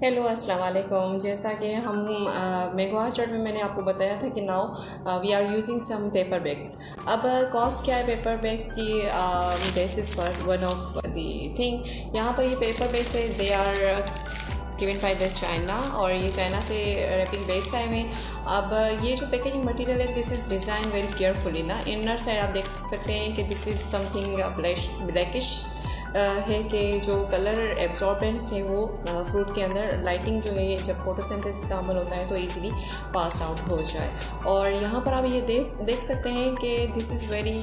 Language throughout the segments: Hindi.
हेलो अस्सलाम वालेकुम। जैसा कि हम मैंगो आर्चर्ड में मैंने आपको बताया था कि now we are using some paper bags. अब कॉस्ट क्या है पेपर बैग्स की बेसिस पर? वन ऑफ द थिंग यहाँ पर ये पेपर बैग्स है, they are given by the China, और ये चाइना से रैपिंग बैग्स आए हुए हैं। अब ये जो पैकेजिंग मटेरियल है, this is design very carefully ना। इनर साइड आप देख सकते हैं कि दिस इज़ समथिंग ब्लैकिश है कि जो कलर एब्जॉर्बेंट्स है वो फ्रूट के अंदर लाइटिंग जो है जब फोटोसिंथेसिस का अमल होता है तो इजीली पास आउट हो जाए। और यहाँ पर आप ये देख सकते हैं कि this is very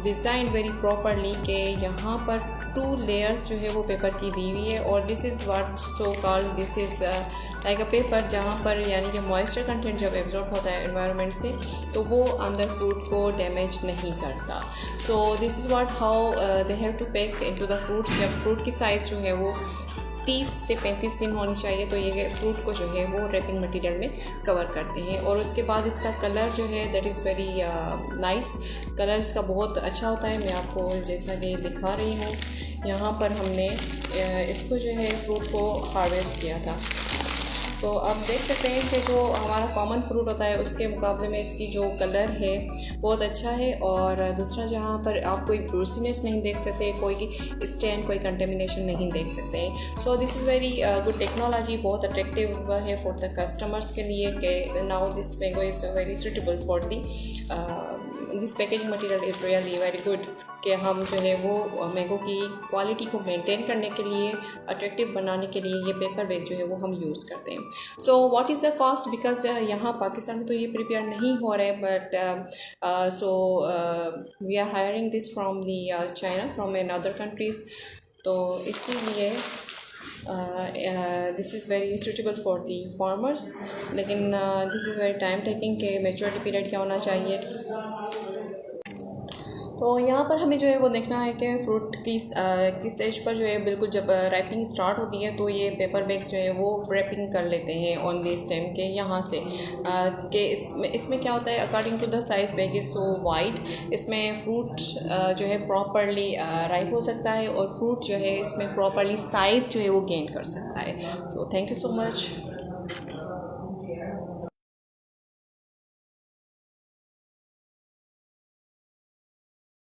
design very properly कि यहाँ पर 2 लेयर्स जो है वो पेपर की दी हुई है। और this is what so called, this is like a paper जहाँ पर यानी कि मॉइस्चर कंटेंट जब एब्जॉर्ब होता है एनवायरनमेंट से तो वो अंदर फ्रूट को डैमेज नहीं करता। So this is what how they have to pack into the fruit. जब फ्रूट की साइज़ जो है वो 30 से 35 दिन होनी चाहिए तो ये फ्रूट को जो है वो रैपिंग मटेरियल में कवर करते हैं। और उसके बाद इसका कलर जो है that is very nice. Colour इसका बहुत अच्छा होता है। मैं आपको जैसा कि दिखा रही हूँ, यहाँ पर हमने इसको जो है फ्रूट को हार्वेस्ट किया था। तो आप देख सकते हैं कि जो हमारा कॉमन फ्रूट होता है उसके मुकाबले में इसकी जो कलर है बहुत अच्छा है। और दूसरा, जहाँ पर आप कोई ब्रूसीनेस नहीं देख सकते, कोई स्टेन, कोई कंटेमिनेशन नहीं देख सकते हैं। सो this is very good technology, बहुत अट्रैक्टिव है फॉर द कस्टमर्स के लिए कि now this mango is very suitable for the this packaging material is really very good कि हम जो है वो मैंगो की क्वालिटी को मेंटेन करने के लिए, अट्रैक्टिव बनाने के लिए ये पेपर बैग जो है वो हम यूज़ करते हैं। So what is the cost? Because यहाँ पाकिस्तान में तो ये प्रिपेयर नहीं हो रहे, but so we are hiring this from the China, from another countries. तो इसीलिए this is very suitable for the farmers. लेकिन this is very time taking के मेच्योरिटी पीरियड क्या होना चाहिए। तो यहाँ पर हमें जो है वो देखना है कि फ्रूट किस एज पर जो है बिल्कुल जब रैपिंग स्टार्ट होती है तो ये पेपर बैग्स जो है वो रैपिंग कर लेते हैं ऑन दिस स्टेम के यहाँ से कि इसमें क्या होता है, according to the size bag is so wide, इसमें फ्रूट जो है प्रॉपरली राइप हो सकता है और फ्रूट जो है इसमें प्रॉपरली साइज़ जो है वो गेन कर सकता है। So thank you so much.